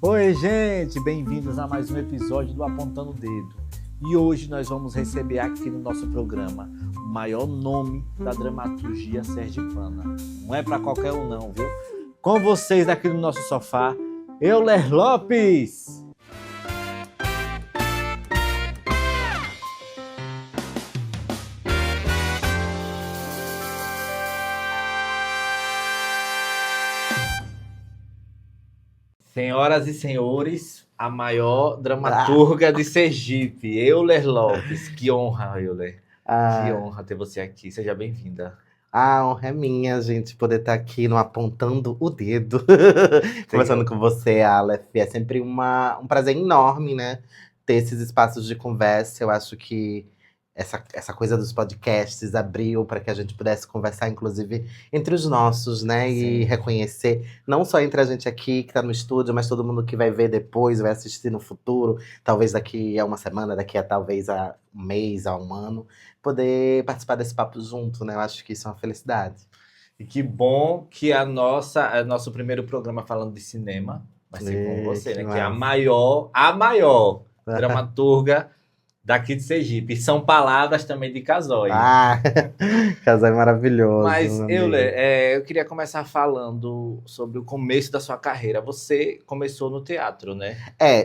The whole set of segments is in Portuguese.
Oi, gente! Bem-vindos a mais um episódio do Apontando o Dedo. E hoje nós vamos receber aqui no nosso programa o maior nome da dramaturgia sergipana. Não é para qualquer um não, viu? Com vocês aqui no nosso sofá, Euler Lopes! Senhoras e senhores, a maior dramaturga de Sergipe, Euler Lopes. Que honra, Euler. Que honra ter você aqui. Seja bem-vinda. A honra é minha, gente, poder estar aqui no Apontando o Dedo, conversando com você, Aleph. É sempre um prazer enorme, né? Ter esses espaços de conversa. Eu acho que essa coisa dos podcasts abriu para que a gente pudesse conversar, inclusive, entre os nossos, né? E reconhecer, não só entre a gente aqui, que está no estúdio, mas todo mundo que vai ver depois, vai assistir no futuro, talvez daqui a uma semana, daqui a talvez a um mês, a um ano, poder participar desse papo junto, né? Eu acho que isso é uma felicidade. E que bom que nosso primeiro programa falando de cinema vai ser com você, né? Que é a maior dramaturga daqui de Sergipe. E são palavras também de Casói. Casói maravilhoso. Mas, Euler, eu queria começar falando sobre o começo da sua carreira. Você começou no teatro, né?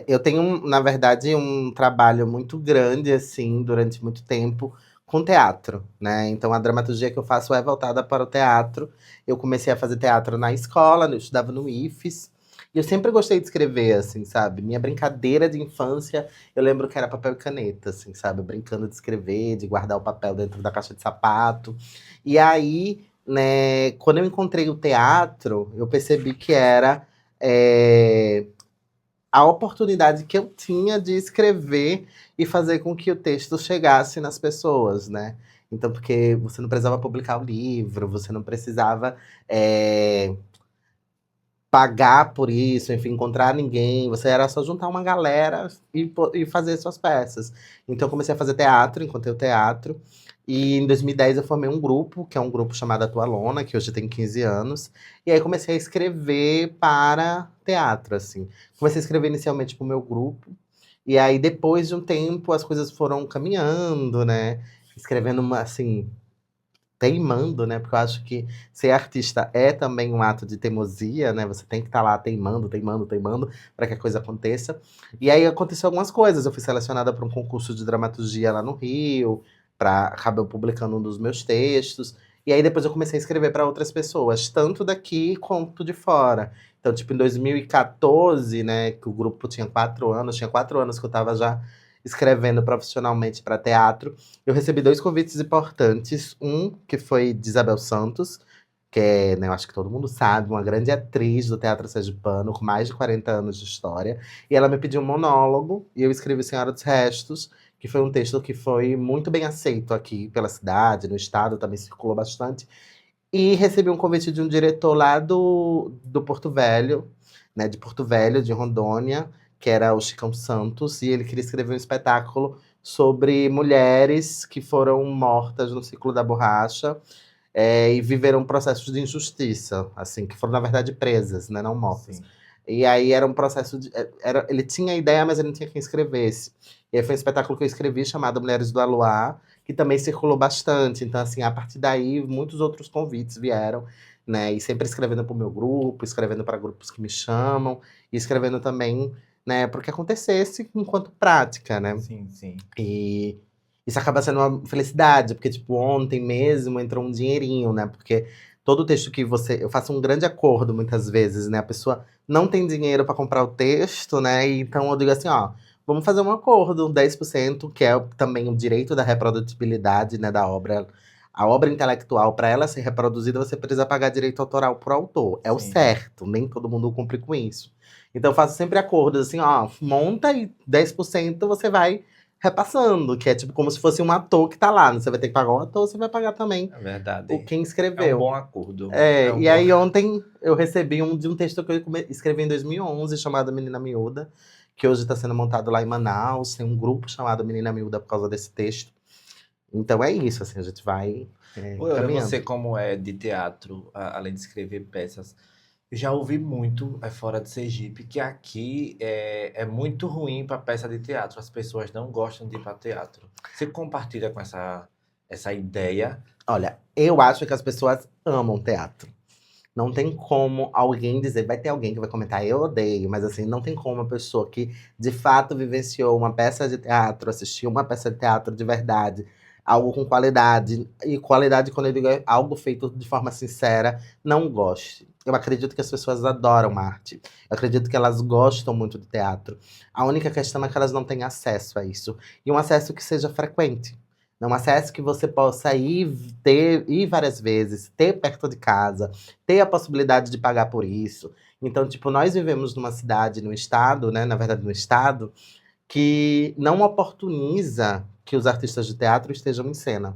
Eu tenho, na verdade, um trabalho muito grande, assim, durante muito tempo, com teatro, né? Então, a dramaturgia que eu faço é voltada para o teatro. Eu comecei a fazer teatro na escola, eu estudava no IFES. E eu sempre gostei de escrever, assim, sabe? Minha brincadeira de infância, eu lembro que era papel e caneta, assim, sabe? Brincando de escrever, de guardar o papel dentro da caixa de sapato. E aí, né, quando eu encontrei o teatro, eu percebi que era a oportunidade que eu tinha de escrever e fazer com que o texto chegasse nas pessoas, né? Então, porque você não precisava publicar o livro, você não precisava pagar por isso, enfim, encontrar ninguém. Você era só juntar uma galera e fazer suas peças. Então, eu comecei a fazer teatro, encontrei o teatro. E em 2010 eu formei um grupo, que é um grupo chamado Atualona, que hoje tem 15 anos. E aí comecei a escrever para teatro, assim. Comecei a escrever inicialmente para o meu grupo. E aí, depois de um tempo, as coisas foram caminhando, né? Escrevendo, assim, teimando, né? Porque eu acho que ser artista é também um ato de teimosia, né? Você tem que estar lá teimando, teimando, teimando, para que a coisa aconteça. E aí aconteceu algumas coisas. Eu fui selecionada para um concurso de dramaturgia lá no Rio, acabei publicando um dos meus textos. E aí depois eu comecei a escrever para outras pessoas, tanto daqui quanto de fora. Então, tipo, em 2014, né, que o grupo tinha 4 anos, tinha 4 anos que eu estava já escrevendo profissionalmente para teatro. Eu recebi 2 convites importantes. Um, que foi de Isabel Santos, que é, né, eu acho que todo mundo sabe, uma grande atriz do teatro sergipano, com mais de 40 anos de história. E ela me pediu um monólogo, e eu escrevi Senhora dos Restos, que foi um texto que foi muito bem aceito aqui pela cidade, no estado, também circulou bastante. E recebi um convite de um diretor lá do Porto Velho, né, de Porto Velho, de Rondônia, que era o Chicão Santos, e ele queria escrever um espetáculo sobre mulheres que foram mortas no ciclo da borracha e viveram processos de injustiça, assim, que foram, na verdade, presas, né, não mortas. Sim. E aí era um processo de. Ele tinha a ideia, mas ele não tinha quem escrevesse. E aí foi um espetáculo que eu escrevi chamado Mulheres do Aluá, que também circulou bastante. Então, assim, a partir daí, muitos outros convites vieram, né? E sempre escrevendo para o meu grupo, escrevendo para grupos que me chamam, e escrevendo também, né, porque acontecesse enquanto prática, né? Sim, sim. E isso acaba sendo uma felicidade, porque, tipo, ontem mesmo entrou um dinheirinho, né? Porque todo texto que você. Eu faço um grande acordo muitas vezes, né? A pessoa não tem dinheiro para comprar o texto, né? E então eu digo assim, ó, vamos fazer um acordo, 10%, que é também o direito da reprodutibilidade, né, da obra. A obra intelectual, para ela ser reproduzida, você precisa pagar direito autoral pro autor. É o Sim. certo, nem todo mundo cumpre com isso. Então eu faço sempre acordos assim, ó, monta e 10% você vai repassando, que é tipo como se fosse um ator que tá lá. Você vai ter que pagar o ator, você vai pagar também É verdade. quem É um escreveu. bom acordo. E aí ontem eu recebi de um texto que eu escrevi em 2011, chamado Menina Miúda, que hoje está sendo montado lá em Manaus. Tem um grupo chamado Menina Miúda por causa desse texto. Então é isso, assim, a gente vai Olha, caminhando. você como é de teatro, além de escrever peças, Já ouvi muito fora de Sergipe que aqui é muito ruim para peça de teatro. As pessoas não gostam de ir para teatro. Você compartilha com essa ideia? Olha, eu acho que as pessoas amam teatro. Não tem como alguém dizer, vai ter alguém que vai comentar, eu odeio, mas assim, não tem como uma pessoa que de fato vivenciou uma peça de teatro, assistiu uma peça de teatro de verdade, algo com qualidade, e qualidade, quando eu digo é algo feito de forma sincera, não goste. Eu acredito que as pessoas adoram arte. Eu acredito que elas gostam muito do teatro. A única questão é que elas não têm acesso a isso. E um acesso que seja frequente. Não um acesso que você possa ir várias vezes, ter perto de casa, ter a possibilidade de pagar por isso. Então, tipo, nós vivemos numa cidade, no estado, né? Na verdade, no estado, que não oportuniza que os artistas de teatro estejam em cena.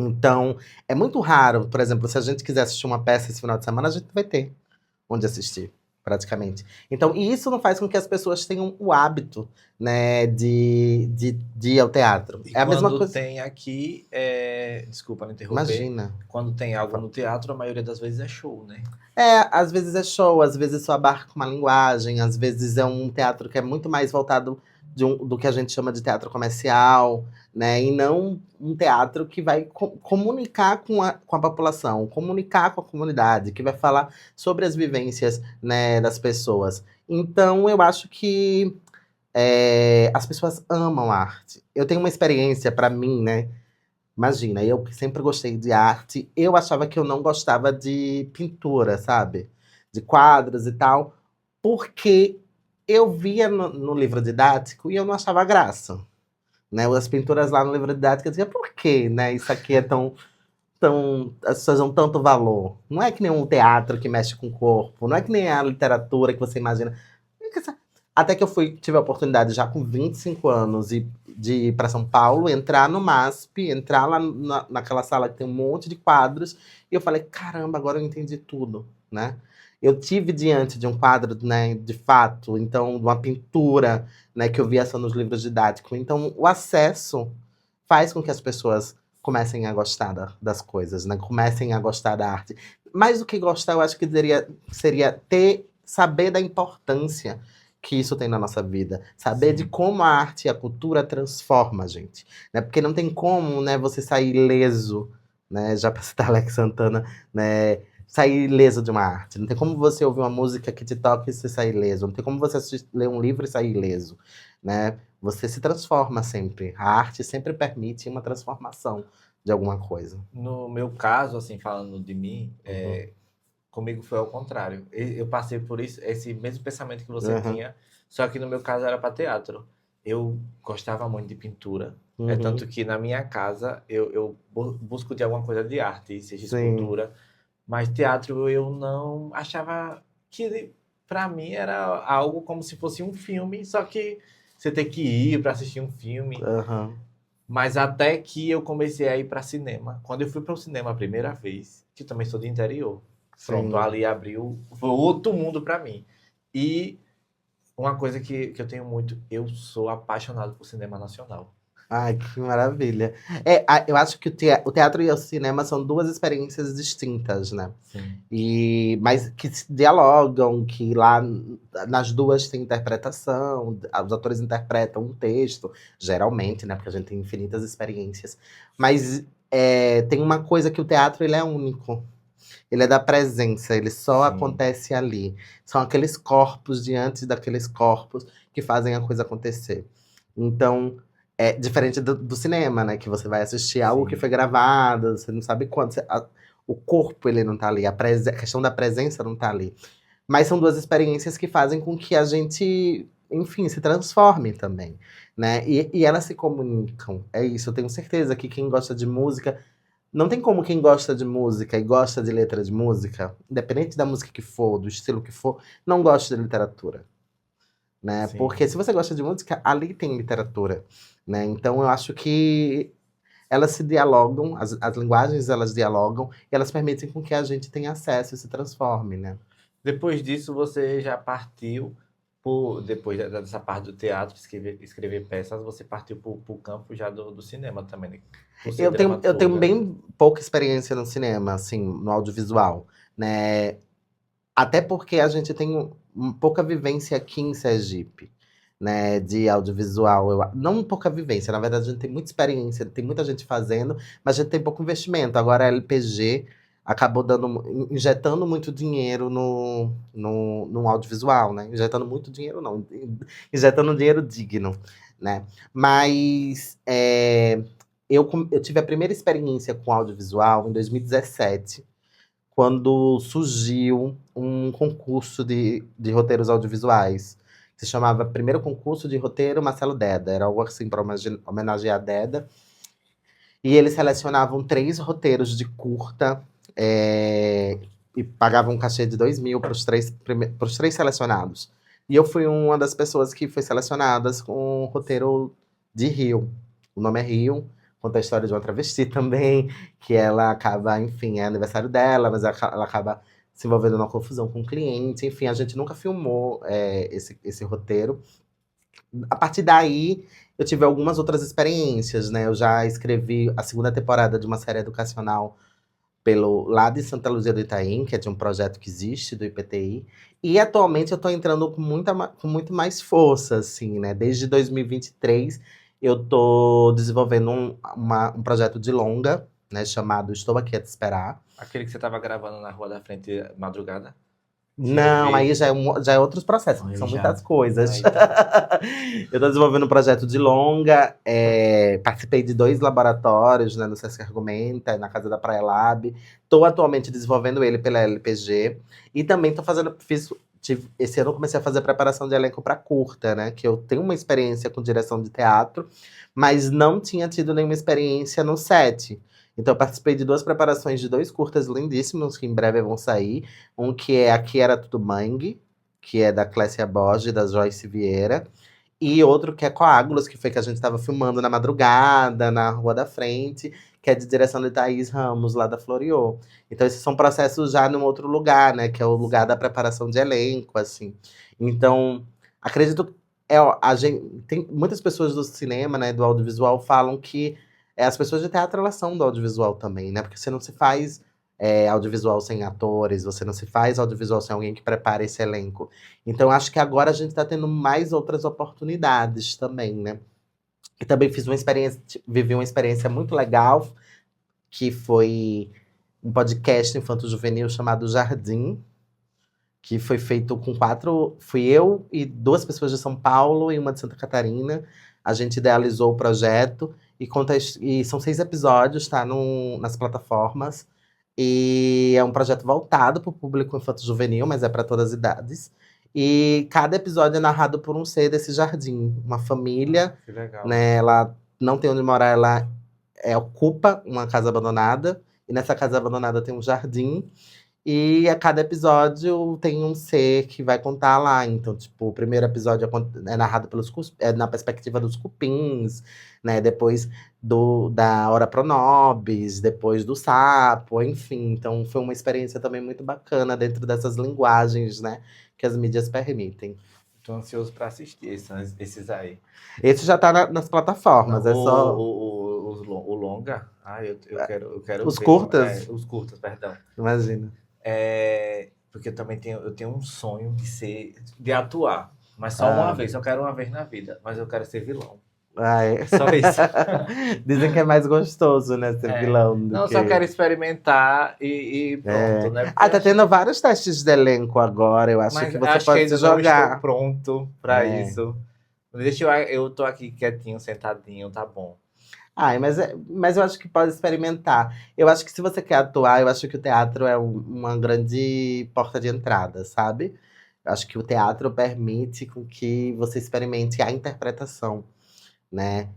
Então, é muito raro, por exemplo, se a gente quiser assistir uma peça esse final de semana, a gente vai ter onde assistir, praticamente. Então, e isso não faz com que as pessoas tenham o hábito, né, de ir ao teatro. E É a mesma quando coisa. tem aqui, desculpa me interromper, Imagina. quando tem algo no teatro, a maioria das vezes é show, né? Às vezes é show, às vezes só abarca uma linguagem, às vezes é um teatro que é muito mais voltado do que a gente chama de teatro comercial, né? E não um teatro que vai comunicar com a população, comunicar com a comunidade, que vai falar sobre as vivências, né, das pessoas. Então, eu acho que as pessoas amam a arte. Eu tenho uma experiência, para mim, né? Imagina, eu que sempre gostei de arte, eu achava que eu não gostava de pintura, sabe? De quadros e tal, porque eu via no livro didático e eu não achava graça. Né? As pinturas lá no livro didático eu dizia, por quê, né? Isso aqui é tão. As pessoas dão tanto valor. Não é que nem um teatro que mexe com o corpo, não é que nem a literatura que você imagina. Até que tive a oportunidade já com 25 anos de ir para São Paulo, entrar no MASP, entrar lá naquela sala que tem um monte de quadros, e eu falei, caramba, agora eu entendi tudo, né? Eu tive diante de um quadro, né, de fato, então, de uma pintura, né, que eu via só nos livros didáticos. Então, o acesso faz com que as pessoas comecem a gostar das coisas, né? Comecem a gostar da arte. Mais do que gostar, eu acho que seria saber da importância que isso tem na nossa vida. Saber de Sim. como a arte e a cultura transforma a gente. Né? Porque não tem como, né, você sair ileso, né? Já para citar Alex Santana, né? Sair ileso de uma arte. Não tem como você ouvir uma música que te toque e você sair ileso. Não tem como você ler um livro e sair ileso. Né? Você se transforma sempre. A arte sempre permite uma transformação de alguma coisa. No meu caso, assim, falando de mim, Uhum. comigo foi ao contrário. Eu passei por isso, esse mesmo pensamento que você Uhum. tinha, só que no meu caso era para teatro. Eu gostava muito de pintura, é tanto Uhum. que na minha casa eu busco de alguma coisa de arte, seja Sim. escultura, mas teatro eu não achava que para mim era algo como se fosse um filme, só que você tem que ir para assistir um filme. Uhum. Mas até que eu comecei a ir para cinema. Quando eu fui para o cinema a primeira vez, que eu também sou de interior, pronto, Sim. ali abriu, foi outro mundo para mim. E uma coisa que eu tenho muito, eu sou apaixonado por cinema nacional. Ai, que maravilha. Eu acho que o teatro e o cinema são duas experiências distintas, né? Sim, Mas que se dialogam, que lá nas duas tem interpretação, os atores interpretam um texto, geralmente, né? Porque a gente tem infinitas experiências. Mas tem uma coisa que o teatro ele é único. Ele é da presença, ele só sim, acontece ali. São aqueles corpos diante daqueles corpos que fazem a coisa acontecer. Então, é diferente do cinema, né? Que você vai assistir algo que sim. foi gravado, você não sabe quando. O corpo, ele não tá ali, a questão da presença não tá ali. Mas são duas experiências que fazem com que a gente, enfim, se transforme também, né? E elas se comunicam. É isso, eu tenho certeza que quem gosta de música não tem como quem gosta de música e gosta de letra de música, independente da música que for, do estilo que for, não gosta de literatura, né? Sim. Porque se você gosta de música, ali tem literatura, né? Então eu acho que elas se dialogam, as linguagens elas dialogam e elas permitem com que a gente tenha acesso e se transforme, né? Depois disso, você já partiu depois dessa parte do teatro, escrever peças, você partiu para o campo já do cinema também, né? Por ser Eu tenho dramaturga. bem pouca experiência no cinema, assim, no audiovisual, né? Até porque a gente tem pouca vivência aqui em Sergipe, né, de audiovisual. Não pouca vivência, na verdade a gente tem muita experiência, tem muita gente fazendo, mas a gente tem pouco investimento. Agora a LPG acabou injetando muito dinheiro no audiovisual, né? Injetando muito dinheiro, não. Injetando dinheiro digno, né? Mas eu tive a primeira experiência com audiovisual em 2017, quando surgiu um concurso de roteiros audiovisuais. Se chamava Primeiro Concurso de Roteiro Marcelo Deda. Era algo assim para homenagear a Deda. E eles selecionavam 3 roteiros de curta e pagavam um cachê de 2 mil para os 3 selecionados. E eu fui uma das pessoas que foi selecionadas com o roteiro de Rio. O nome é Rio. Conta a história de uma travesti também, que ela acaba, enfim, é aniversário dela, mas ela acaba se envolvendo numa confusão com o cliente. Enfim, a gente nunca filmou esse roteiro. A partir daí, eu tive algumas outras experiências, né? Eu já escrevi a 2ª temporada de uma série educacional lá de Santa Luzia do Itaim, que é de um projeto que existe, do IPTI. E atualmente eu estou entrando com muito mais força, assim, né? Desde 2023, eu estou desenvolvendo um projeto de longa, né? Chamado Estou Aqui a Te Esperar. Aquele que você estava gravando na Rua da Frente madrugada? Não, aí já é outros processos, são muitas coisas. Eu estou desenvolvendo um projeto de longa, participei de 2 laboratórios, né, no Sesc Argumenta, na Casa da Praia Lab. Estou atualmente desenvolvendo ele pela LPG. E também esse ano eu comecei a fazer preparação de elenco para curta, né? Que eu tenho uma experiência com direção de teatro, mas não tinha tido nenhuma experiência no set. Então, eu participei de 2 preparações de 2 curtas lindíssimos, que em breve vão sair. Um que é Aqui Era Tudo Mangue, que é da Clécia Borges e da Joyce Vieira. E outro que é Coágulos, que foi que a gente estava filmando na madrugada, na Rua da Frente, que é de direção de Thaís Ramos, lá da Floriô. Então, esses são processos já num outro lugar, né? Que é o lugar da preparação de elenco, assim. Então, acredito que tem muitas pessoas do cinema, né, do audiovisual, falam que as pessoas de teatro, elas são do audiovisual também, né? Porque você não se faz audiovisual sem atores, você não se faz audiovisual sem alguém que prepare esse elenco. Então, acho que agora a gente está tendo mais outras oportunidades também, né? E também vivi uma experiência muito legal, que foi um podcast infanto-juvenil chamado Jardim, que foi feito com 4... Fui eu e 2 pessoas de São Paulo e uma de Santa Catarina. A gente idealizou o projeto e são 6 episódios, tá? Nas plataformas. E é um projeto voltado para o público infanto-juvenil, mas é para todas as idades. E cada episódio é narrado por um ser desse jardim. Uma família, que legal, né? Ela não tem onde morar, ela ocupa uma casa abandonada. E nessa casa abandonada tem um jardim. E a cada episódio tem um ser que vai contar lá. Então, tipo, o primeiro episódio é narrado na perspectiva dos cupins, né? Depois da Hora Pronobis, depois do sapo, enfim. Então, foi uma experiência também muito bacana dentro dessas linguagens, né? Que as mídias permitem. Tô ansioso para assistir esses aí. Esse já tá nas plataformas, Não, é só... O longa? Eu quero Os ver curtas? os curtas, perdão. Imagina. Porque eu também tenho um sonho de atuar. Mas só uma vez, eu quero uma vez na vida. Mas eu quero ser vilão. Só isso. Dizem que é mais gostoso, né, ser vilão. Só quero experimentar e pronto, né? Tá tendo vários testes de elenco agora, eu acho que você pode se jogar. Não estou pronto para isso. Eu tô aqui quietinho, sentadinho, tá bom. Mas eu acho que pode experimentar. Eu acho que se você quer atuar, eu acho que o teatro é uma grande porta de entrada, sabe? Eu acho que o teatro permite com que você experimente a interpretação, né?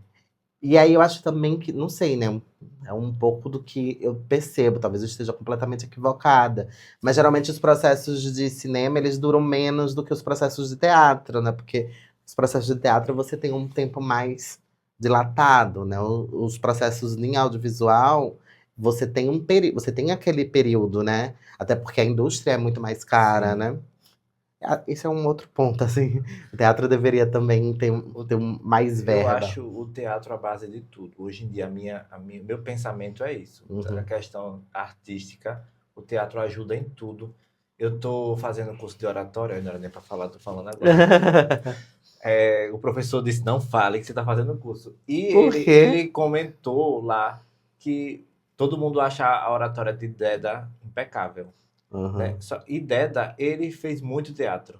E aí eu acho também que, não sei, né? É um pouco do que eu percebo, talvez eu esteja completamente equivocada. Mas geralmente os processos de cinema, eles duram menos do que os processos de teatro, né? Porque os processos de teatro você tem um tempo mais dilatado, né? Os processos em audiovisual, você tem aquele período, né? Até porque a indústria é muito mais cara, Sim. né? Esse é um outro ponto, assim. O teatro deveria também ter mais verba. Eu acho o teatro a base de tudo. Hoje em dia, meu pensamento é isso. A questão artística, o teatro ajuda em tudo. eu tô fazendo curso de oratória, não era nem para falar, tô falando agora. O professor disse, não fale que você tá fazendo curso. E Por quê? ele comentou lá que todo mundo acha a oratória de Deda impecável, né? Uhum. E Deda, ele fez muito teatro.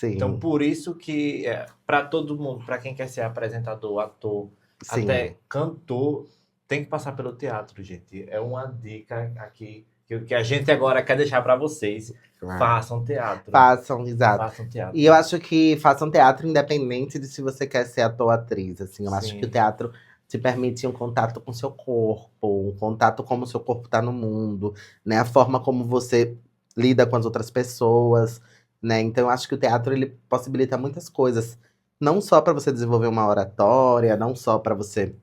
Então, Sim, por isso que para todo mundo, para quem quer ser apresentador, ator, sim. até cantor, tem que passar pelo teatro, gente. É uma dica aqui que a gente agora quer deixar para vocês. Claro. Façam teatro. Façam, exato. Façam teatro. E eu acho que façam teatro independente de se você quer ser ator ou atriz, assim. Eu acho Sim. que o teatro te permite um contato com o seu corpo, um contato como o seu corpo tá no mundo, né? A forma como você lida com as outras pessoas, né? Então eu acho que o teatro ele possibilita muitas coisas, não só para você desenvolver uma oratória, não só para você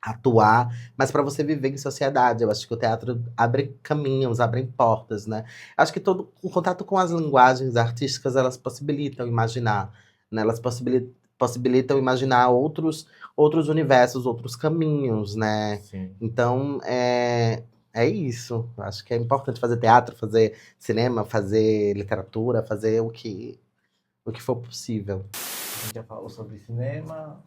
atuar, mas para você viver em sociedade. Eu acho que o teatro abre caminhos, abre portas, né? Acho que todo o contato com as linguagens artísticas, elas possibilitam imaginar, né? Elas possibilitam imaginar outros universos, outros caminhos, né? Sim. Então, é isso. Eu acho que é importante fazer teatro, fazer cinema, fazer literatura, fazer o que for possível. A gente já falou sobre cinema,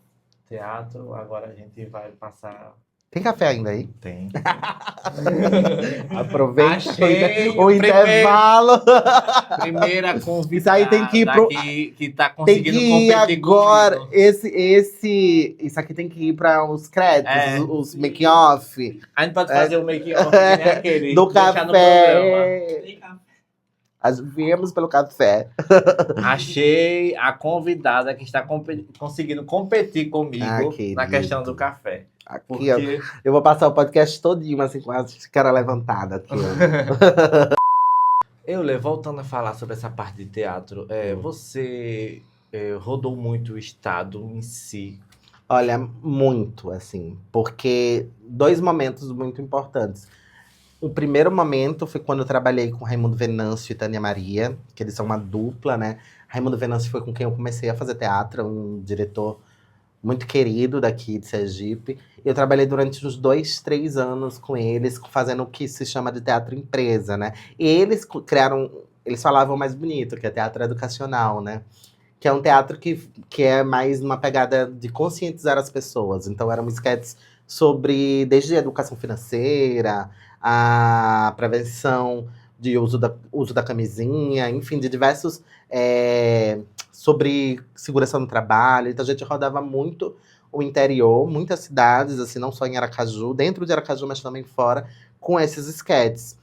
teatro, agora a gente vai passar. Tem café ainda aí? Tem. Aproveita Achei o intervalo. Primeira convidada Isso aí tem que ir pro- que tá Tem conseguindo que ir competir agora. comigo. Isso aqui tem que ir para os créditos, É. os making-off. A gente pode fazer o make-off que nem aquele. Do deixar no programa. café. Viemos pelo café. Achei a convidada que está conseguindo competir comigo querido. na questão do café. Aqui, Porque ó. Eu vou passar o podcast todinho, assim, com a cara levantada aqui, ó. voltando a falar sobre essa parte de teatro, você rodou muito o estado em si. Olha, muito, assim, porque 2 momentos muito importantes. O primeiro momento foi quando eu trabalhei com Raimundo Venâncio e Tânia Maria, que eles são uma dupla, né? Raimundo Venâncio foi com quem eu comecei a fazer teatro, um diretor muito querido daqui de Sergipe. Eu trabalhei durante uns 2, 3 anos com eles, fazendo o que se chama de teatro empresa, né? E eles eles falavam mais bonito, que é teatro educacional, né? Que é um teatro que é mais uma pegada de conscientizar as pessoas. Então eram sketches sobre, desde educação financeira, a prevenção de uso da camisinha, enfim, de diversos sobre segurança no trabalho. Então a gente rodava muito o interior, muitas cidades, assim, não só em Aracaju, dentro de Aracaju, mas também fora, com esses sketches.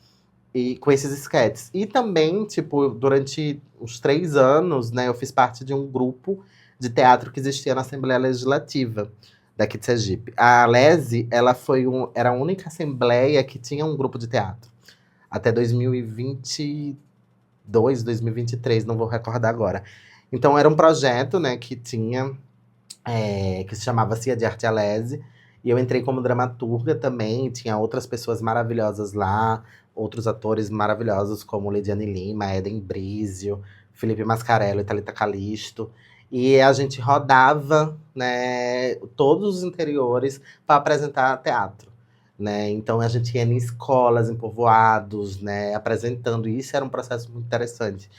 E também, tipo, durante uns 3 anos, né, eu fiz parte de um grupo de teatro que existia na Assembleia Legislativa daqui de Sergipe. A Alese, ela era a única assembleia que tinha um grupo de teatro. Até 2022, 2023, não vou recordar agora. Então era um projeto, né, que tinha, que se chamava Cia de Arte Alese. E eu entrei como dramaturga também, tinha outras pessoas maravilhosas lá, outros atores maravilhosos como Lidiane Lima, Eden Brizio, Felipe Mascarello e Thalita Calisto. E a gente rodava, né, todos os interiores para apresentar teatro, né? Então a gente ia em escolas, em povoados, né, apresentando. E isso era um processo muito interessante,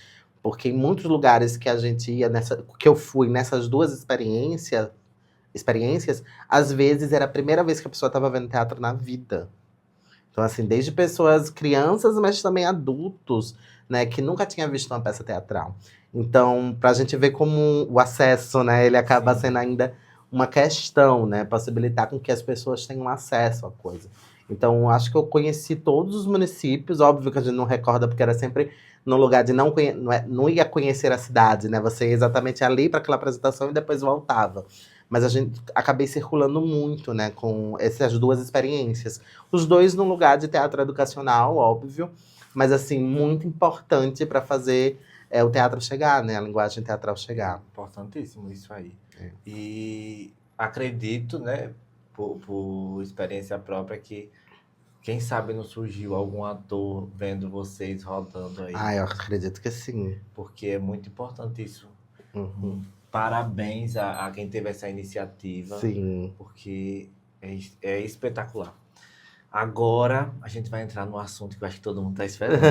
porque em muitos lugares que a gente ia que eu fui nessas 2 experiências, às vezes era a primeira vez que a pessoa estava vendo teatro na vida. Então, assim, desde pessoas, crianças, mas também adultos, né, que nunca tinha visto uma peça teatral. Então, pra gente ver como o acesso, né, ele acaba sendo ainda uma questão, né, possibilitar com que as pessoas tenham acesso à coisa. Então, acho que eu conheci todos os municípios, óbvio que a gente não recorda, porque era sempre no lugar de não ia conhecer a cidade, né, você ia exatamente ali para aquela apresentação e depois voltava. Mas a gente acabei circulando muito, né, com essas 2 experiências. Os 2 num lugar de teatro educacional, óbvio, mas assim, muito importante para fazer o teatro chegar, né, a linguagem teatral chegar. Importantíssimo isso aí. E acredito, né, por experiência própria, que quem sabe não surgiu algum ator vendo vocês rodando aí. Eu acredito que sim. Porque é muito importante isso. Uhum. Parabéns a quem teve essa iniciativa. Sim. Porque é espetacular. Agora, a gente vai entrar no assunto que eu acho que todo mundo está esperando.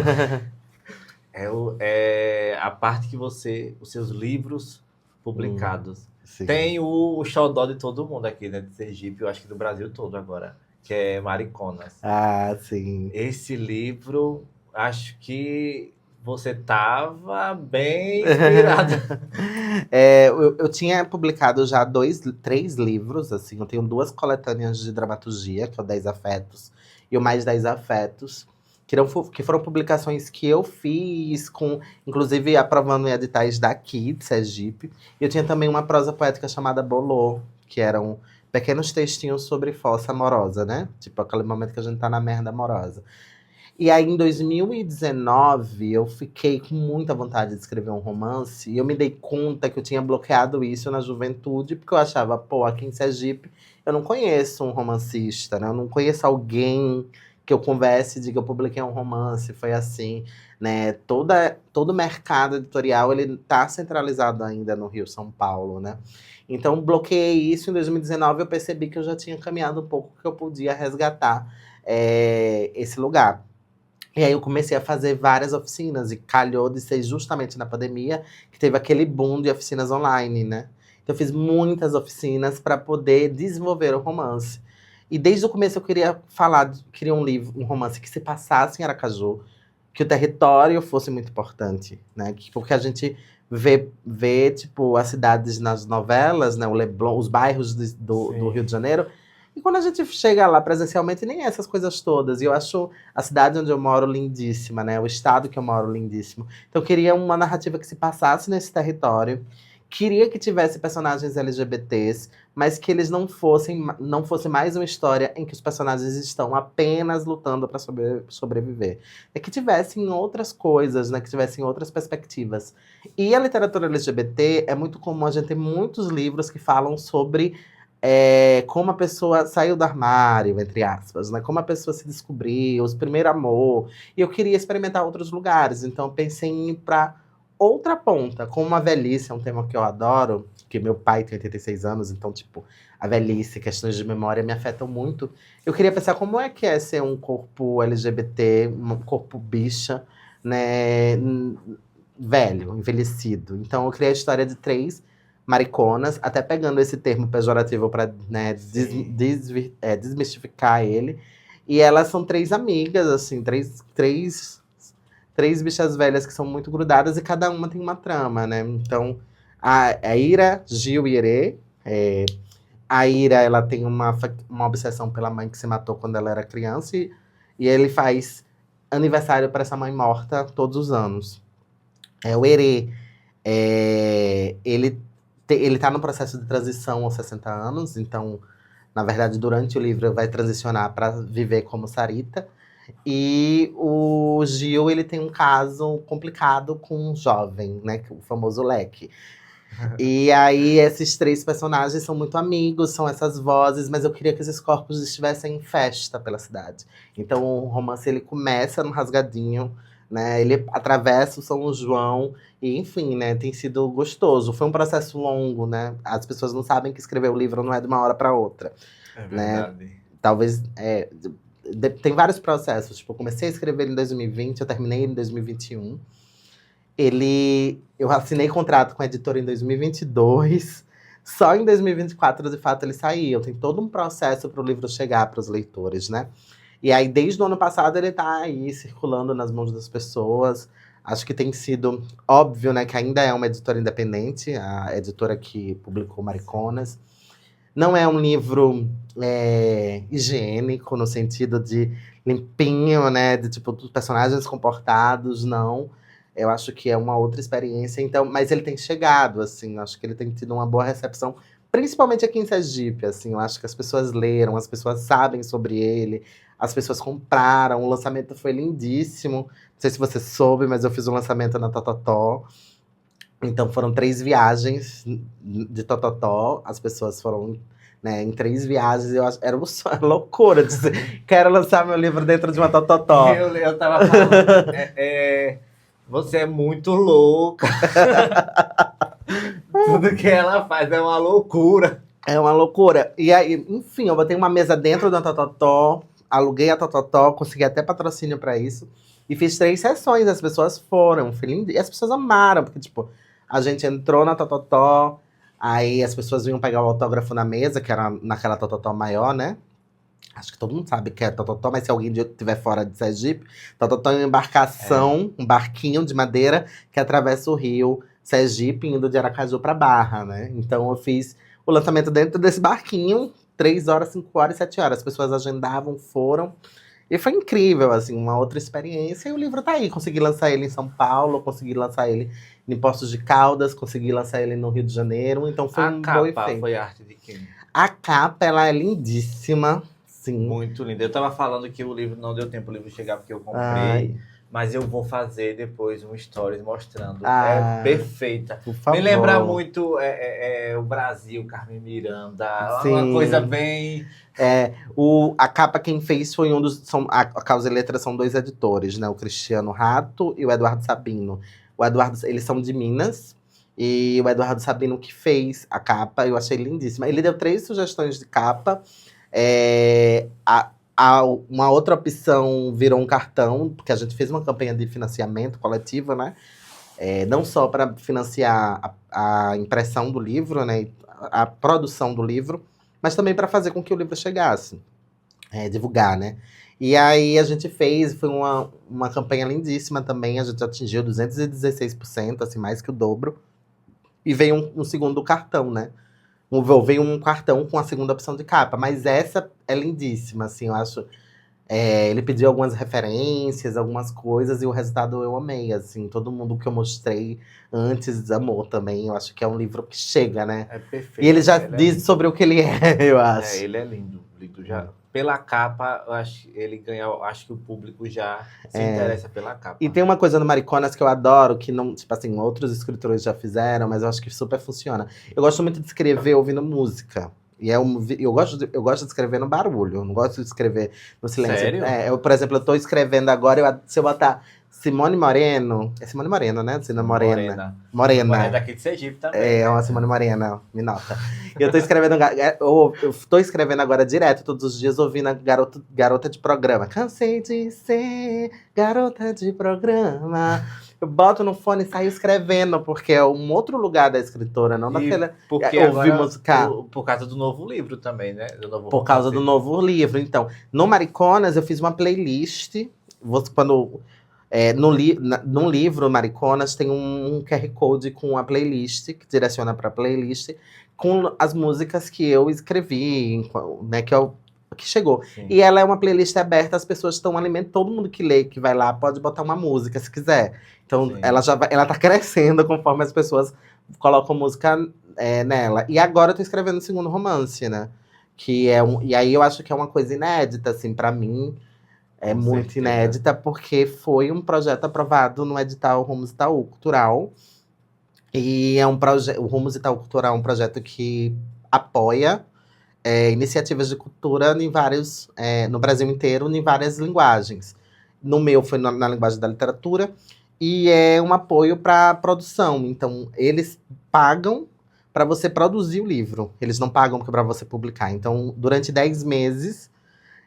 É a parte que os seus livros publicados. Sim. Tem o xodó de todo mundo aqui, né, de Sergipe, eu acho que do Brasil todo agora, que é Mariconas. Ah, sim. Esse livro, acho que você tava bem inspirado. Eu tinha publicado já 3 livros, assim. Eu tenho 2 coletâneas de dramaturgia, que é o 10 Afetos e o Mais 10 Afetos, que foram publicações que eu fiz, inclusive aprovando em editais daqui, de Sergipe. E eu tinha também uma prosa poética chamada Bolô, que eram pequenos textinhos sobre fossa amorosa, né? Tipo, aquele momento que a gente tá na merda amorosa. E aí, em 2019, eu fiquei com muita vontade de escrever um romance. E eu me dei conta que eu tinha bloqueado isso na juventude, porque eu achava, pô, aqui em Sergipe, eu não conheço um romancista, né? Eu não conheço alguém que eu converse e diga, eu publiquei um romance, foi assim, né? Todo o mercado editorial, ele tá centralizado ainda no Rio, São Paulo, né? Então, bloqueei isso. Em 2019, eu percebi que eu já tinha caminhado um pouco, que eu podia resgatar esse lugar. E aí eu comecei a fazer várias oficinas, e calhou de ser justamente na pandemia que teve aquele boom de oficinas online, né? Então eu fiz muitas oficinas para poder desenvolver o romance. E desde o começo eu queria um livro, um romance que se passasse em Aracaju, que o território fosse muito importante, né? Porque a gente vê tipo, as cidades nas novelas, né? O Leblon, os bairros do Rio de Janeiro. E quando a gente chega lá presencialmente, nem é essas coisas todas. E eu acho a cidade onde eu moro lindíssima, né? O estado que eu moro lindíssimo. Então eu queria uma narrativa que se passasse nesse território. Queria que tivesse personagens LGBTs, mas que eles não fosse mais uma história em que os personagens estão apenas lutando para sobreviver. É que tivessem outras coisas, né? Que tivessem outras perspectivas. E a literatura LGBT é muito comum, a gente tem muitos livros que falam sobre como a pessoa saiu do armário, entre aspas, né? Como a pessoa se descobriu, os primeiro amor. E eu queria experimentar outros lugares, então eu pensei em ir para outra ponta. Como a velhice é um tema que eu adoro, que meu pai tem 86 anos, então, tipo, a velhice, questões de memória me afetam muito. Eu queria pensar como é que é ser um corpo LGBT, um corpo bicha, né? Velho, envelhecido. Então eu criei a história de 3 mariconas, até pegando esse termo pejorativo para, né, desmistificar ele. E elas são 3 amigas, assim, três bichas velhas que são muito grudadas e cada uma tem uma trama, né? Então, a Ira, Gil e Herê. A Ira, ela tem uma obsessão pela mãe que se matou quando ela era criança e ele faz aniversário para essa mãe morta todos os anos. O Herê, ele tá no processo de transição aos 60 anos, então, na verdade, durante o livro, vai transicionar para viver como Sarita. E o Gil, ele tem um caso complicado com um jovem, né? O famoso Leque. E aí, esses 3 personagens são muito amigos, são essas vozes, mas eu queria que esses corpos estivessem em festa pela cidade. Então, o romance, ele começa no Rasgadinho, né? Ele atravessa o São João, e enfim, né? Tem sido gostoso. Foi um processo longo, né? As pessoas não sabem que escrever o livro não é de uma hora para outra. É verdade. Né? Talvez. Tem vários processos. Tipo, eu comecei a escrever em 2020, eu terminei em 2021. Eu assinei contrato com a editora em 2022. Só em 2024, de fato, ele saiu. Tem todo um processo para o livro chegar para os leitores, né? E aí, desde o ano passado, ele tá aí circulando nas mãos das pessoas. Acho que tem sido óbvio, né, que ainda é uma editora independente, a editora que publicou Mariconas. Não é um livro higiênico, no sentido de limpinho, né? De tipo, dos personagens comportados, não. Eu acho que é uma outra experiência, então, mas ele tem chegado, assim, acho que ele tem tido uma boa recepção, principalmente aqui em Sergipe, assim, eu acho que as pessoas leram, as pessoas sabem sobre ele, as pessoas compraram, o lançamento foi lindíssimo, não sei se você soube, mas eu fiz um lançamento na Tototó, então foram 3 viagens de Tototó, as pessoas foram, né, em 3 viagens, eu acho, era uma loucura de dizer, quero lançar meu livro dentro de uma Tototó. Eu tava falando, você é muito louca. Tudo que ela faz é uma loucura. É uma loucura. E aí, enfim, eu botei uma mesa dentro da Tototó, aluguei a Tototó, consegui até patrocínio para isso. E fiz 3 sessões, as pessoas foram. Foi lindo. E as pessoas amaram, porque, tipo, a gente entrou na Tototó, aí as pessoas vinham pegar o autógrafo na mesa, que era naquela Tototó maior, né? Acho que todo mundo sabe que é Tototó, mas se alguém estiver fora de Sergipe, Tototó é uma embarcação, um barquinho de madeira que atravessa o rio Sergipe, indo de Aracaju para Barra, né? Então eu fiz o lançamento dentro desse barquinho, 3 horas, 5 horas, 7 horas. As pessoas agendavam, foram. E foi incrível, assim, uma outra experiência. E o livro tá aí. Consegui lançar ele em São Paulo, consegui lançar ele em Poços de Caldas, consegui lançar ele no Rio de Janeiro. Então foi um bom A capa efeito. foi arte de quem? A capa, ela é lindíssima. Sim. Muito linda. Eu tava falando que o livro não deu tempo o livro chegar porque eu comprei. Ai, Mas eu vou fazer depois um stories mostrando. Ah, É perfeita. por favor. Me lembra muito o Brasil, Carmen Miranda. Uma Sim. coisa bem. A capa quem fez foi um dos. A Causa e Letra são 2 editores, né? O Cristiano Rato e o Eduardo Sabino. O Eduardo, eles são de Minas. E o Eduardo Sabino que fez a capa, eu achei lindíssima. Ele deu 3 sugestões de capa. Uma outra opção virou um cartão, porque a gente fez uma campanha de financiamento coletivo, né? Não só para financiar a impressão do livro, né? A produção do livro, mas também para fazer com que o livro chegasse, divulgar, né? E aí a gente fez, foi uma campanha lindíssima também, a gente atingiu 216%, assim, mais que o dobro. E veio um segundo cartão, né? Veio um cartão com a segunda opção de capa, mas essa é lindíssima, assim, eu acho. Ele pediu algumas referências, algumas coisas, e o resultado eu amei, assim. Todo mundo que eu mostrei antes amou também. Eu acho que é um livro que chega, né? É perfeito. E ele já diz sobre o que ele é, eu acho. Ele é lindo. Já, pela capa, eu acho ele ganha. Acho que o público já se interessa pela capa. E tem uma coisa no Mariconas que eu adoro, que não, tipo assim, outros escritores já fizeram, mas eu acho que super funciona. Eu gosto muito de escrever ouvindo música. E eu gosto de escrever no barulho, eu não gosto de escrever no silêncio. Sério? Por exemplo, eu tô escrevendo agora, se eu botar Simone Moreno. É Simone Moreno, né? Simone Morena. Morena. É daqui de Sergipe também. É uma Simone Morena, me nota. Eu tô escrevendo. Eu tô escrevendo agora direto, todos os dias, ouvindo a garota de programa. Cansei de ser garota de programa. Eu boto no fone e saio escrevendo, porque é um outro lugar da escritora, não daquela. Porque ouvir música. Por causa do novo livro também, né? Por causa do novo livro. Então, no Mariconas, eu fiz uma playlist. No livro Mariconas tem um QR Code com a playlist, que direciona para a playlist, com as músicas que eu escrevi, né, que chegou. Sim. E ela é uma playlist aberta, as pessoas estão alimentando, todo mundo que lê, que vai lá, pode botar uma música se quiser. Então, Sim. ela tá crescendo conforme as pessoas colocam música nela. E agora eu tô escrevendo o segundo romance, né? E aí eu acho que é uma coisa inédita, assim, para mim. É muito inédita, porque foi um projeto aprovado no edital Rumos Itaú Cultural. E o Rumos Itaú Cultural é um projeto que apoia iniciativas de cultura no Brasil inteiro, em várias linguagens. No meu foi na linguagem da literatura, e é um apoio para produção. Então, eles pagam para você produzir o livro. Eles não pagam para você publicar. Então, durante 10 meses,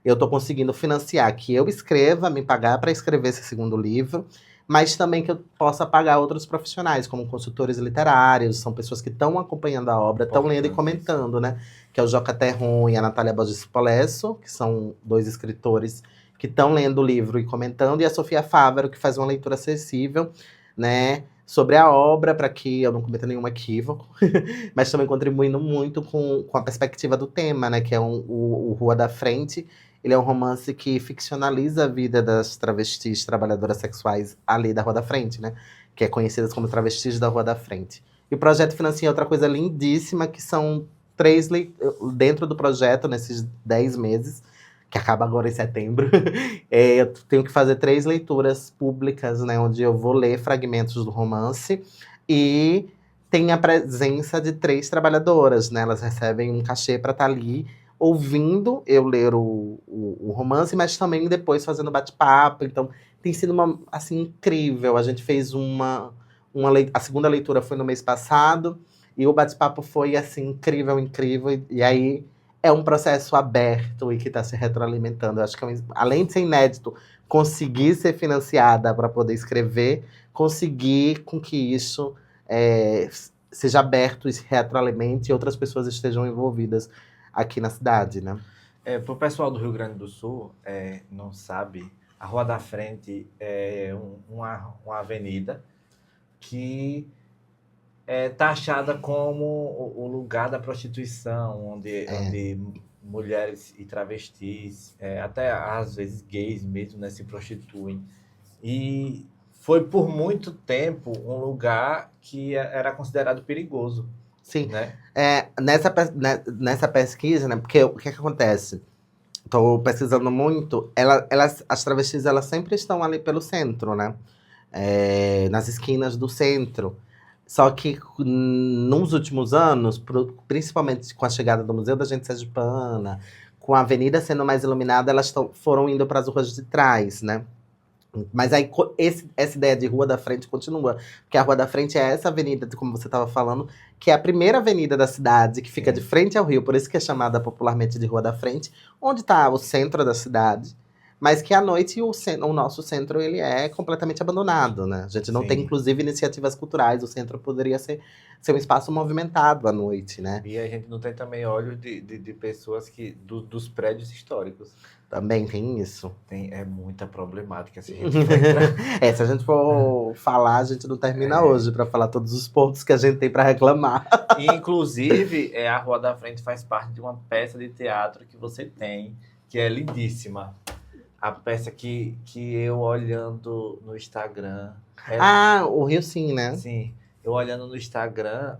eu tô conseguindo financiar que eu escreva, me pagar para escrever esse segundo livro, mas também que eu possa pagar outros profissionais, como consultores literários, são pessoas que estão acompanhando a obra, estão lendo e comentando, né? Que é o Joca Terron e a Natália Borges Polesso, que são 2 escritores que estão lendo o livro e comentando, e a Sofia Fávero, que faz uma leitura acessível, né? Sobre a obra, para que eu não cometa nenhum equívoco, mas também contribuindo muito com a perspectiva do tema, né? Que é o Rua da Frente. Ele é um romance que ficcionaliza a vida das travestis trabalhadoras sexuais ali da Rua da Frente, né? Que é conhecidas como travestis da Rua da Frente. E o projeto financia outra coisa lindíssima, que são 3 dentro do projeto, nesses 10 meses, que acaba agora em setembro, eu tenho que fazer 3 leituras públicas, né? Onde eu vou ler fragmentos do romance e tem a presença de 3 trabalhadoras, né? Elas recebem um cachê para estar ali ouvindo eu ler o romance, mas também depois fazendo bate-papo. Então, tem sido assim, incrível. A gente fez a segunda leitura foi no mês passado, e o bate-papo foi, assim, incrível. E aí, é um processo aberto e que está se retroalimentando. Eu acho que, além de ser inédito, conseguir ser financiada para poder escrever, conseguir com que isso seja aberto e se retroalimente e outras pessoas estejam envolvidas aqui na cidade, né? Para o pessoal do Rio Grande do Sul, não sabe, a Rua da Frente é uma avenida que é taxada como o lugar da prostituição, onde mulheres e travestis, até às vezes gays mesmo, né, se prostituem. E foi por muito tempo um lugar que era considerado perigoso. Sim. Né? Nessa pesquisa, né? Porque o que acontece? Estou pesquisando muito. As travestis, elas sempre estão ali pelo centro, né? Nas esquinas do centro. Só que nos últimos anos, principalmente com a chegada do Museu da Gente Sergipana, com a avenida sendo mais iluminada, elas foram indo para as ruas de trás, né? Mas aí essa ideia de Rua da Frente continua. Porque a Rua da Frente é essa avenida, como você estava falando, que é a primeira avenida da cidade, que fica de frente ao rio, por isso que é chamada popularmente de Rua da Frente, onde está o centro da cidade. Mas que à noite o nosso centro ele é completamente abandonado, né? A gente não tem, inclusive, iniciativas culturais. O centro poderia ser um espaço movimentado à noite, né? E a gente não tem também olhos de pessoas dos prédios históricos. Também tem isso. É muita problemática se a gente for entrar. Se a gente for falar, a gente não termina hoje para falar todos os pontos que a gente tem para reclamar. E, inclusive, a Rua da Frente faz parte de uma peça de teatro que você tem, que é lindíssima. A peça que eu olhando no Instagram... o Rio Sim, né? Sim. Eu olhando no Instagram,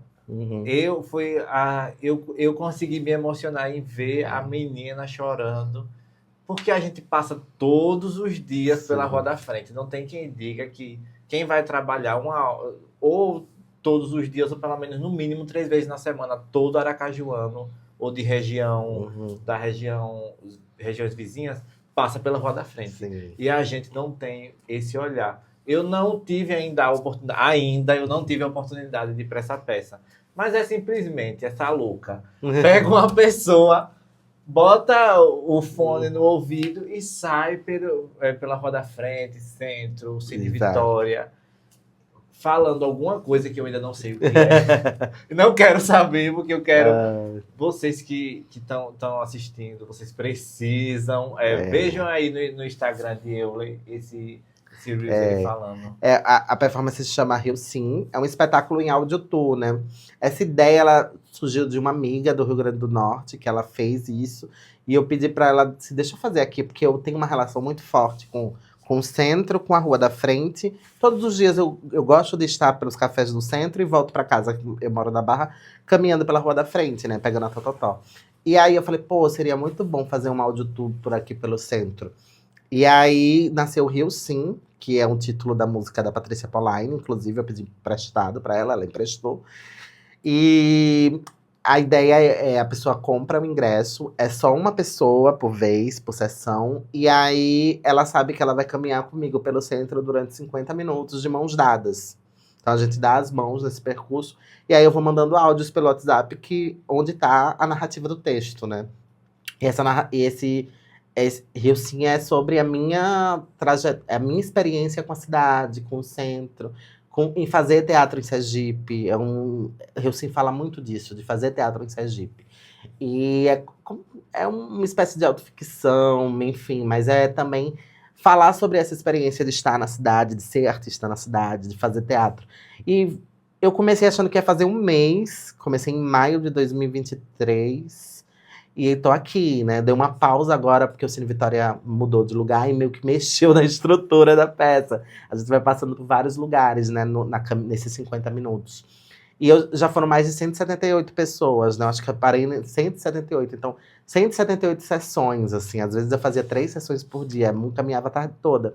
eu consegui me emocionar em ver a menina chorando, porque a gente passa todos os dias pela Rua da Frente. Não tem quem diga que quem vai trabalhar ou todos os dias, ou pelo menos no mínimo 3 vezes na semana, todo aracajuano, ou de regiões vizinhas, passa pela Rua da Frente. Sim. E a gente não tem esse olhar. Eu não tive ainda a oportunidade de ir para essa peça. Mas é simplesmente essa louca. Pega uma pessoa, bota o fone no ouvido e sai pela Rua da Frente, Centro, Cine Vitória, falando alguma coisa que eu ainda não sei o que é. Não quero saber, porque eu quero... Vocês que estão assistindo, vocês precisam... Vejam aí no Instagram de Euler esse Reels falando. A performance se chama Rio Sim. É um espetáculo em áudio tour, né? Essa ideia, ela surgiu de uma amiga do Rio Grande do Norte, que ela fez isso. E eu pedi para ela, deixa eu fazer aqui, porque eu tenho uma relação muito forte com o centro, com a Rua da Frente. Todos os dias eu gosto de estar pelos cafés do centro e volto para casa, eu moro na Barra, caminhando pela Rua da Frente, né? Pegando a Tototó. E aí eu falei, seria muito bom fazer um áudio tour por aqui pelo centro. E aí nasceu Rio Sim, que é um título da música da Patrícia Paulaine, inclusive eu pedi emprestado para ela emprestou. E a ideia é a pessoa compra o ingresso, é só uma pessoa por vez, por sessão, e aí ela sabe que ela vai caminhar comigo pelo centro durante 50 minutos de mãos dadas. Então a gente dá as mãos nesse percurso, e aí eu vou mandando áudios pelo WhatsApp onde tá a narrativa do texto, né? E esse Rio Sim é sobre a minha experiência com a cidade, com o centro, em fazer teatro em Sergipe. Rio Sim fala muito disso, de fazer teatro em Sergipe. E é uma espécie de autoficção, enfim, mas é também falar sobre essa experiência de estar na cidade, de ser artista na cidade, de fazer teatro. E eu comecei achando que ia fazer um mês, comecei em maio de 2023, e tô aqui, né? Dei uma pausa agora, porque o Cine Vitória mudou de lugar e meio que mexeu na estrutura da peça. A gente vai passando por vários lugares, né? Nesses 50 minutos. E já foram mais de 178 pessoas, né? Acho que eu parei em 178. Então, 178 sessões, assim. Às vezes eu fazia 3 sessões por dia, caminhava a tarde toda.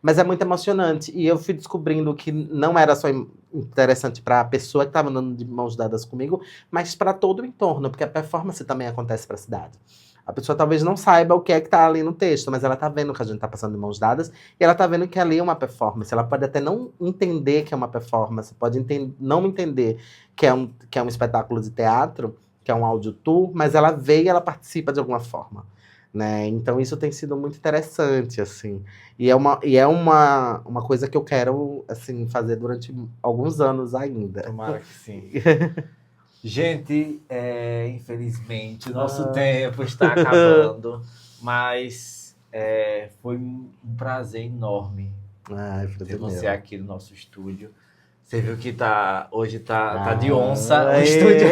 Mas é muito emocionante. E eu fui descobrindo que não era só interessante para a pessoa que estava andando de mãos dadas comigo, mas para todo o entorno, porque a performance também acontece para a cidade. A pessoa talvez não saiba o que é que está ali no texto, mas ela está vendo que a gente está passando de mãos dadas, e ela está vendo que ali é uma performance. Ela pode até não entender que é uma performance, pode não entender que é um espetáculo de teatro, que é um áudio tour, mas ela vê e ela participa de alguma forma, né? Então isso tem sido muito interessante, assim. E é uma coisa que eu quero, assim, fazer durante alguns anos ainda. Tomara que sim. Gente, infelizmente, o nosso Ah. tempo está acabando, mas foi um prazer enorme Ai, ter prazer você meu. aqui no nosso estúdio. Você viu que hoje tá de Ah, onça, o é. estúdio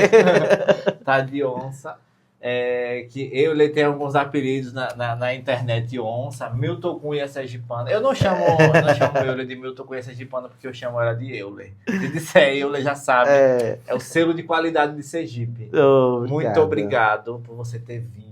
tá de onça. Que Euler tem alguns apelidos na internet, onça, Milton Cunha Sergipana. Eu não chamo Euler de Milton Cunha Sergipana porque eu chamo ela de Euler. Se disser Euler, já sabe. É o selo de qualidade de Sergipe. Muito obrigado por você ter vindo.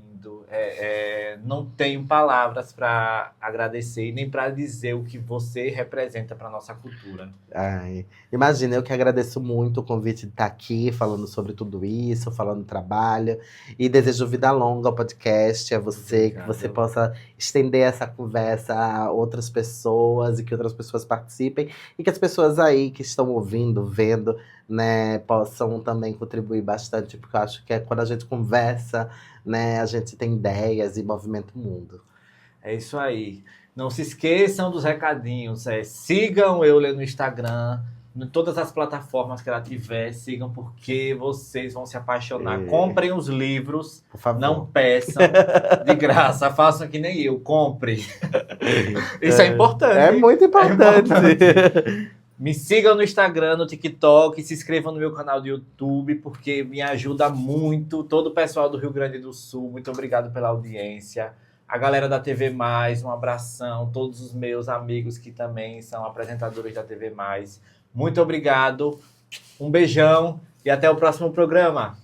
Não tenho palavras para agradecer e nem para dizer o que você representa para nossa cultura. Ai, imagina, eu que agradeço muito o convite de estar aqui falando sobre tudo isso, falando do trabalho. E desejo vida longa ao podcast, a você, Obrigado. que você possa estender essa conversa a outras pessoas e que outras pessoas participem. E que as pessoas aí que estão ouvindo, vendo, né, possam também contribuir bastante, porque eu acho que é quando a gente conversa, né, a gente tem ideias e movimenta o mundo. É isso aí. Não se esqueçam dos recadinhos. Sigam Euler no Instagram, em todas as plataformas que ela tiver. Sigam porque vocês vão se apaixonar. Comprem os livros, por favor. Não peçam de graça. Façam que nem eu, compre. Isso é importante. É muito importante. Me sigam no Instagram, no TikTok, se inscrevam no meu canal do YouTube, porque me ajuda muito. Todo o pessoal do Rio Grande do Sul, muito obrigado pela audiência. A galera da TV Mais, um abração. Todos os meus amigos que também são apresentadores da TV Mais. Muito obrigado, um beijão e até o próximo programa.